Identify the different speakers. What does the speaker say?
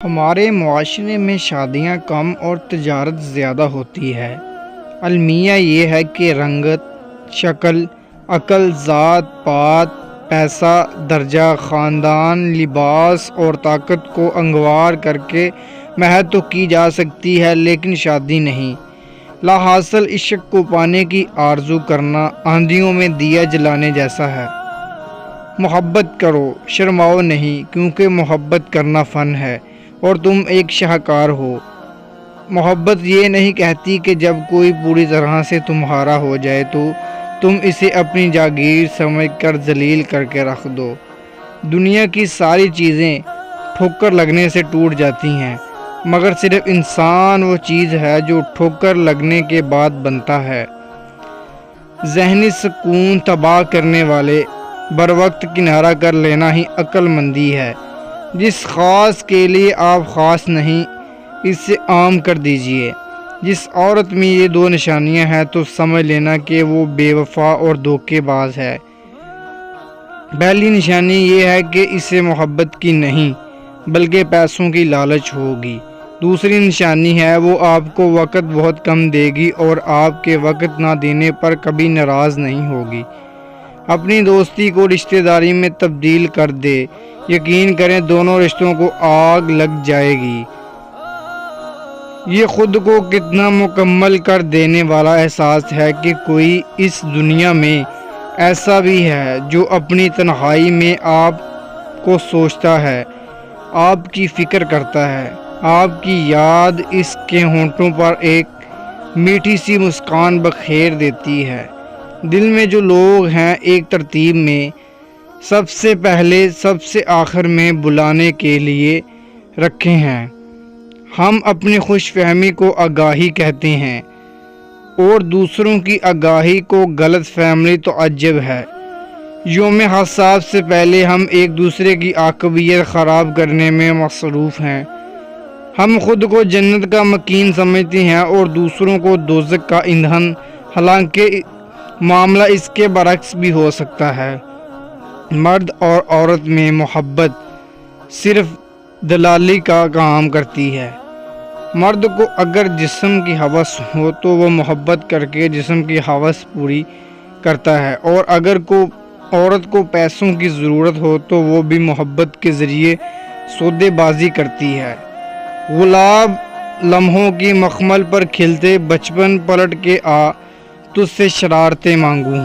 Speaker 1: ہمارے معاشرے میں شادیاں کم اور تجارت زیادہ ہوتی ہے۔ المیہ یہ ہے کہ رنگت، شکل، عقل، ذات پات، پیسہ، درجہ، خاندان، لباس اور طاقت کو انگوار کر کے مہر تو کی جا سکتی ہے، لیکن شادی نہیں۔ لا حاصل عشق کو پانے کی آرزو کرنا آندھیوں میں دیا جلانے جیسا ہے۔ محبت کرو، شرماؤ نہیں، کیونکہ محبت کرنا فن ہے اور تم ایک شاہکار ہو۔ محبت یہ نہیں کہتی کہ جب کوئی پوری طرح سے تمہارا ہو جائے تو تم اسے اپنی جاگیر سمجھ کر ذلیل کر کے رکھ دو۔ دنیا کی ساری چیزیں ٹھوکر لگنے سے ٹوٹ جاتی ہیں، مگر صرف انسان وہ چیز ہے جو ٹھوکر لگنے کے بعد بنتا ہے۔ ذہنی سکون تباہ کرنے والے بروقت کنارہ کر لینا ہی عقل مندی ہے۔ جس خاص کے لیے آپ خاص نہیں، اسے عام کر دیجئے۔ جس عورت میں یہ دو نشانیاں ہیں تو سمجھ لینا کہ وہ بے وفا اور دھوکے باز ہے۔ پہلی نشانی یہ ہے کہ اسے محبت کی نہیں بلکہ پیسوں کی لالچ ہوگی۔ دوسری نشانی ہے وہ آپ کو وقت بہت کم دے گی اور آپ کے وقت نہ دینے پر کبھی ناراض نہیں ہوگی۔ اپنی دوستی کو رشتہ داری میں تبدیل کر دے، یقین کریں دونوں رشتوں کو آگ لگ جائے گی۔ یہ خود کو کتنا مکمل کر دینے والا احساس ہے کہ کوئی اس دنیا میں ایسا بھی ہے جو اپنی تنہائی میں آپ کو سوچتا ہے، آپ کی فکر کرتا ہے، آپ کی یاد اس کے ہونٹوں پر ایک میٹھی سی مسکان بکھیر دیتی ہے۔ دل میں جو لوگ ہیں ایک ترتیب میں، سب سے پہلے سب سے آخر میں بلانے کے لیے رکھے ہیں۔ ہم اپنی خوش فہمی کو آگاہی کہتے ہیں اور دوسروں کی آگاہی کو غلط فہمی تو عجب ہے۔ یوم حساب سے پہلے ہم ایک دوسرے کی عاقبیت خراب کرنے میں مصروف ہیں۔ ہم خود کو جنت کا مکین سمجھتے ہیں اور دوسروں کو دوزخ کا ایندھن، حالانکہ معاملہ اس کے برعکس بھی ہو سکتا ہے۔ مرد اور عورت میں محبت صرف دلالی کا کام کرتی ہے۔ مرد کو اگر جسم کی ہوس ہو تو وہ محبت کر کے جسم کی ہوس پوری کرتا ہے، اور اگر عورت کو پیسوں کی ضرورت ہو تو وہ بھی محبت کے ذریعے سودے بازی کرتی ہے۔ گلاب لمحوں کی مخمل پر کھلتے، بچپن پلٹ کے آ، تجھ سے شرارتیں مانگوں۔